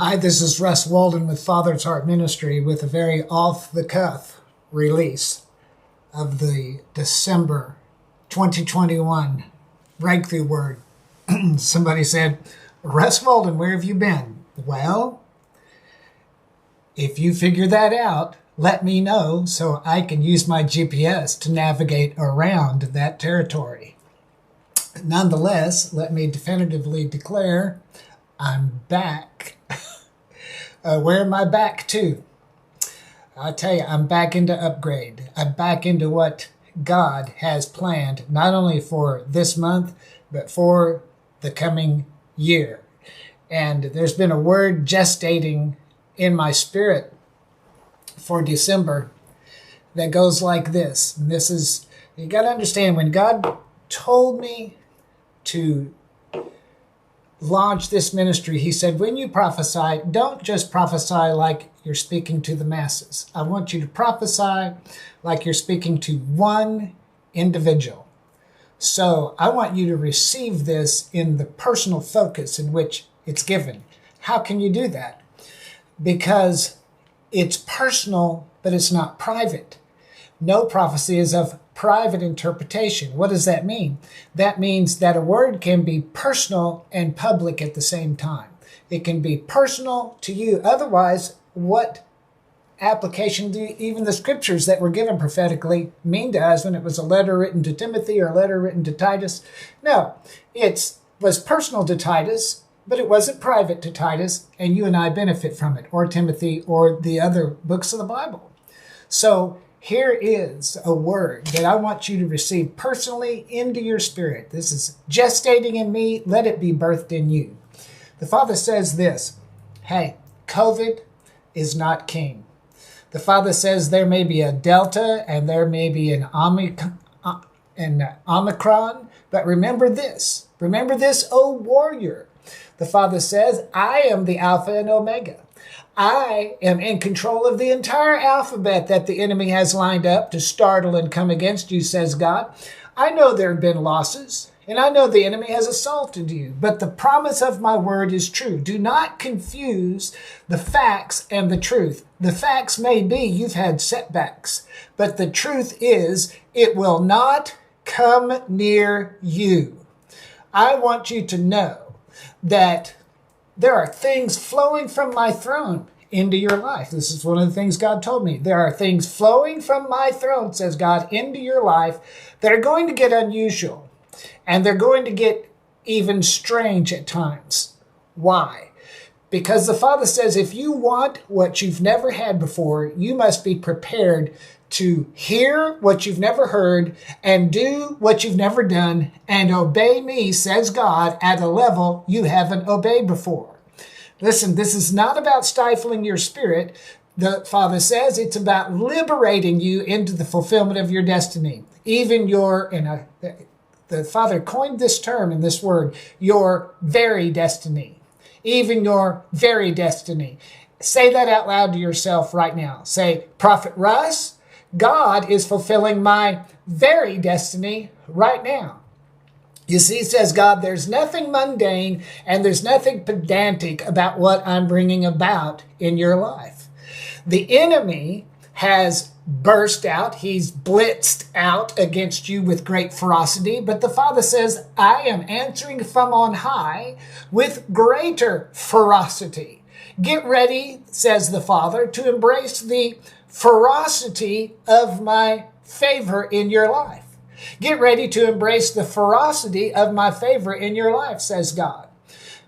Hi, this is Russ Walden with Father's Heart Ministry with a very off-the-cuff release of the December 2021 breakthrough word. Somebody said, Russ Walden, where have you been? Well, if you figure that out, let me know so I can use my GPS to navigate around that territory. Nonetheless, let me definitively declare I'm back. Where am I back to? I'll tell you, I'm back into upgrade. I'm back into what God has planned, not only for this month, but for the coming year. And there's been a word gestating in my spirit for December that goes like this. And this is, you got to understand, when God told me to launch this ministry, he said, when you prophesy, don't just prophesy like you're speaking to the masses. I want you to prophesy like you're speaking to one individual. So I want you to receive this in the personal focus in which it's given. How can you do that? Because it's personal, but it's not private. No prophecy is of private interpretation. What does that mean? That means that a word can be personal and public at the same time. It can be personal to you. Otherwise, what application do even the scriptures that were given prophetically mean to us when it was a letter written to Timothy or a letter written to Titus? No, it was personal to Titus, but it wasn't private to Titus, and you and I benefit from it, or Timothy, or the other books of the Bible. So here is a word that I want you to receive personally into your spirit. This is gestating in me. Let it be birthed in you. The Father says this, hey, COVID is not king. The Father says there may be a Delta and there may be an Omicron, but remember this, O warrior. The Father says, I am the Alpha and Omega. I am in control of the entire alphabet that the enemy has lined up to startle and come against you, says God. I know there have been losses, and I know the enemy has assaulted you, but the promise of my word is true. Do not confuse the facts and the truth. The facts may be you've had setbacks, but the truth is it will not come near you. I want you to know that there are things flowing from my throne into your life. This is one of the things God told me. There are things flowing from my throne, says God, into your life that are going to get unusual. And they're going to get even strange at times. Why? Because the Father says if you want what you've never had before, you must be prepared to hear what you've never heard and do what you've never done and obey me, says God, at a level you haven't obeyed before. Listen, this is not about stifling your spirit. The Father says it's about liberating you into the fulfillment of your destiny. Even the Father coined this term in this word, your very destiny. Even your very destiny. Say that out loud to yourself right now. Say, Prophet Russ, God is fulfilling my very destiny right now. You see, says God, there's nothing mundane and there's nothing pedantic about what I'm bringing about in your life. The enemy has burst out. He's blitzed out against you with great ferocity. But the Father says, I am answering from on high with greater ferocity. Get ready, says the Father, to embrace the ferocity of my favor in your life. Get ready to embrace the ferocity of my favor in your life, says God.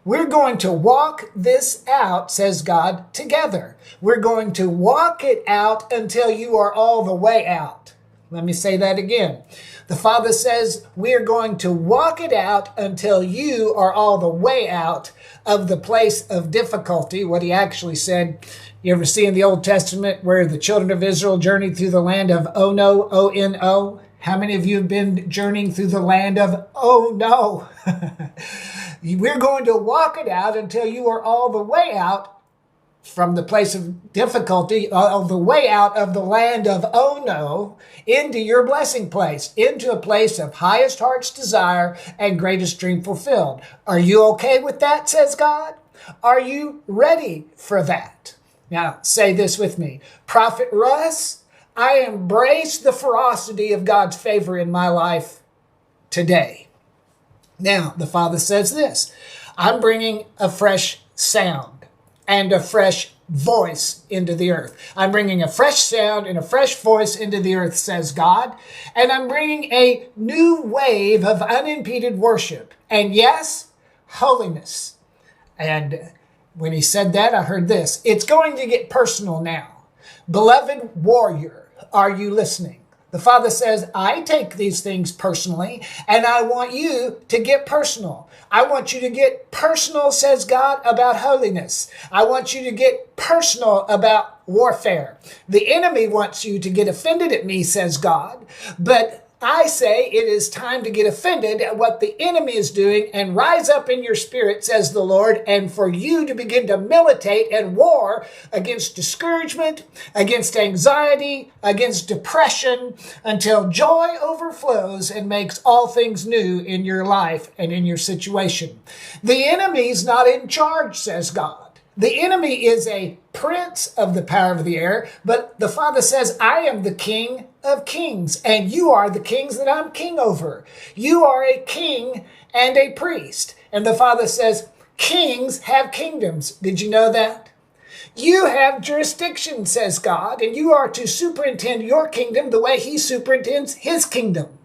We're going to walk this out, says God, together. We're going to walk it out until you are all the way out. Let me say that again. The Father says we're going to walk it out until you are all the way out of the place of difficulty. What he actually said, you ever see in the Old Testament where the children of Israel journeyed through the land of Ono, O-N-O? How many of you have been journeying through the land of oh no? We're going to walk it out until you are all the way out from the place of difficulty, of the way out of the land of oh no, into your blessing place, into a place of highest heart's desire and greatest dream fulfilled. Are you okay with that, says God? Are you ready for that? Now, say this with me. Prophet Russ, I embrace the ferocity of God's favor in my life today. Now, the Father says this. I'm bringing a fresh sound and a fresh voice into the earth. I'm bringing a fresh sound and a fresh voice into the earth, says God. And I'm bringing a new wave of unimpeded worship. And yes, holiness. And when he said that, I heard this. It's going to get personal now. Beloved warrior, are you listening? The Father says, I take these things personally, and I want you to get personal. I want you to get personal, says God, about holiness. I want you to get personal about warfare. The enemy wants you to get offended at me, says God, but I say it is time to get offended at what the enemy is doing and rise up in your spirit, says the Lord, and for you to begin to militate and war against discouragement, against anxiety, against depression, until joy overflows and makes all things new in your life and in your situation. The enemy's not in charge, says God. The enemy is a prince of the power of the air, but the Father says, I am the King of kings, and you are the kings that I'm king over. You are a king and a priest. And the Father says, kings have kingdoms. Did you know that? You have jurisdiction, says God, and you are to superintend your kingdom the way he superintends his kingdom.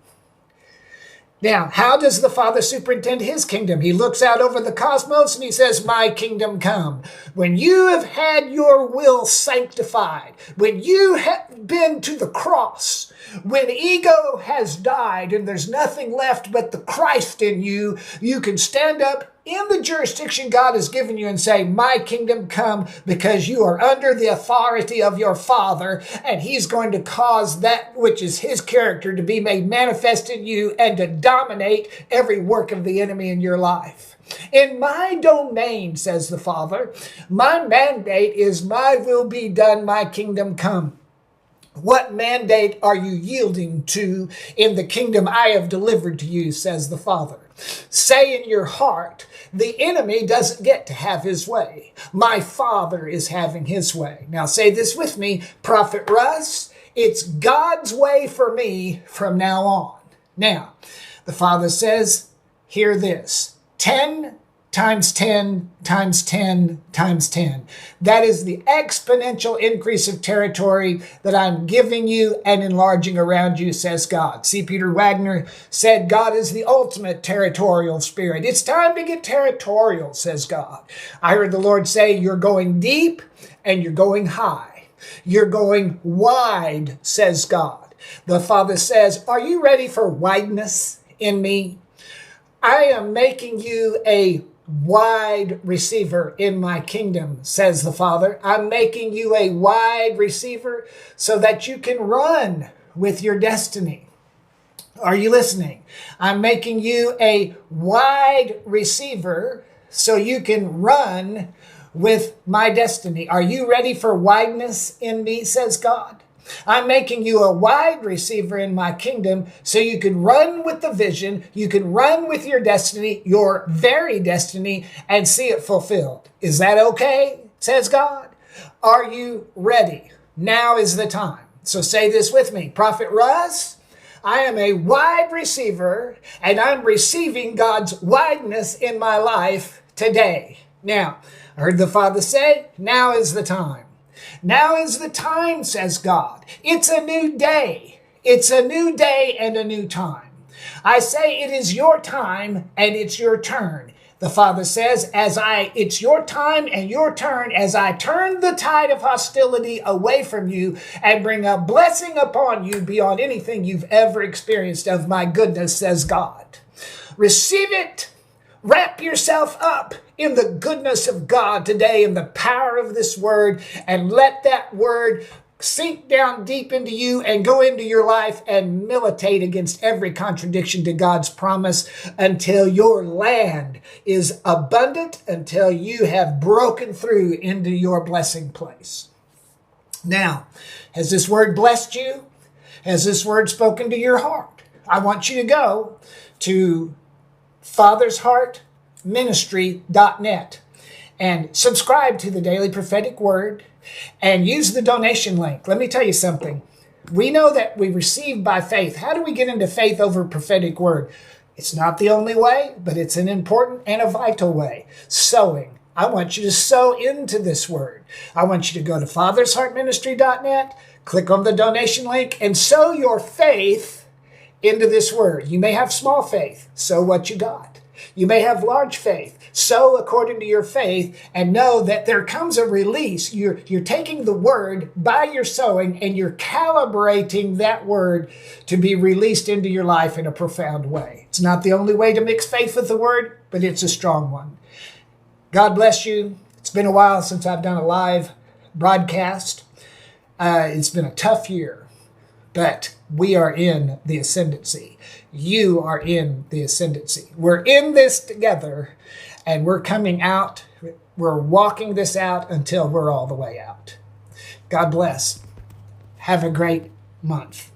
Now, how does the Father superintend his kingdom? He looks out over the cosmos and he says, my kingdom come. When you have had your will sanctified, when you have been to the cross, when ego has died and there's nothing left but the Christ in you, you can stand up in the jurisdiction God has given you and say, my kingdom come, because you are under the authority of your Father, and he's going to cause that which is his character to be made manifest in you and to dominate every work of the enemy in your life. In my domain, says the Father, my mandate is my will be done, my kingdom come. What mandate are you yielding to in the kingdom I have delivered to you, says the Father? Say in your heart, the enemy doesn't get to have his way. My Father is having his way. Now say this with me, Prophet Russ, it's God's way for me from now on. Now, the Father says, hear this, 10 times 10 times 10 times 10. That is the exponential increase of territory that I'm giving you and enlarging around you, says God. C. Peter Wagner said God is the ultimate territorial spirit. It's time to get territorial, says God. I heard the Lord say you're going deep and you're going high. You're going wide, says God. The Father says, are you ready for wideness in me? I am making you a wide receiver in my kingdom, says the Father. I'm making you a wide receiver so that you can run with your destiny. Are you listening? I'm making you a wide receiver so you can run with my destiny. Are you ready for wideness in me, says God? I'm making you a wide receiver in my kingdom so you can run with the vision, you can run with your destiny, your very destiny, and see it fulfilled. Is that okay, says God? Are you ready? Now is the time. So say this with me. Prophet Russ, I am a wide receiver, and I'm receiving God's wideness in my life today. Now, I heard the Father say, now is the time. Now is the time, says God. It's a new day. It's a new day and a new time. I say it is your time and it's your turn. The Father says, it's your time and your turn as I turn the tide of hostility away from you and bring a blessing upon you beyond anything you've ever experienced of my goodness, says God. Receive it. Wrap yourself up in the goodness of God today, in the power of this word, and let that word sink down deep into you and go into your life and militate against every contradiction to God's promise until your land is abundant, until you have broken through into your blessing place. Now, has this word blessed you? Has this word spoken to your heart? I want you to go to fathersheartministry.net and subscribe to the Daily Prophetic Word and use the donation link. Let me tell you something. We know that we receive by faith. How do we get into faith over prophetic word? It's not the only way, but it's an important and a vital way. Sowing. I want you to sow into this word. I want you to go to fathersheartministry.net, click on the donation link, and sow your faith into this word. You may have small faith. Sow what you got. You may have large faith. Sow according to your faith, and know that there comes a release. You're taking the word by your sowing, and you're calibrating that word to be released into your life in a profound way. It's not the only way to mix faith with the word, but it's a strong one. God bless you. It's been a while since I've done a live broadcast. It's been a tough year, but we are in the ascendancy. You are in the ascendancy. We're in this together, and we're coming out. We're walking this out until we're all the way out. God bless. Have a great month.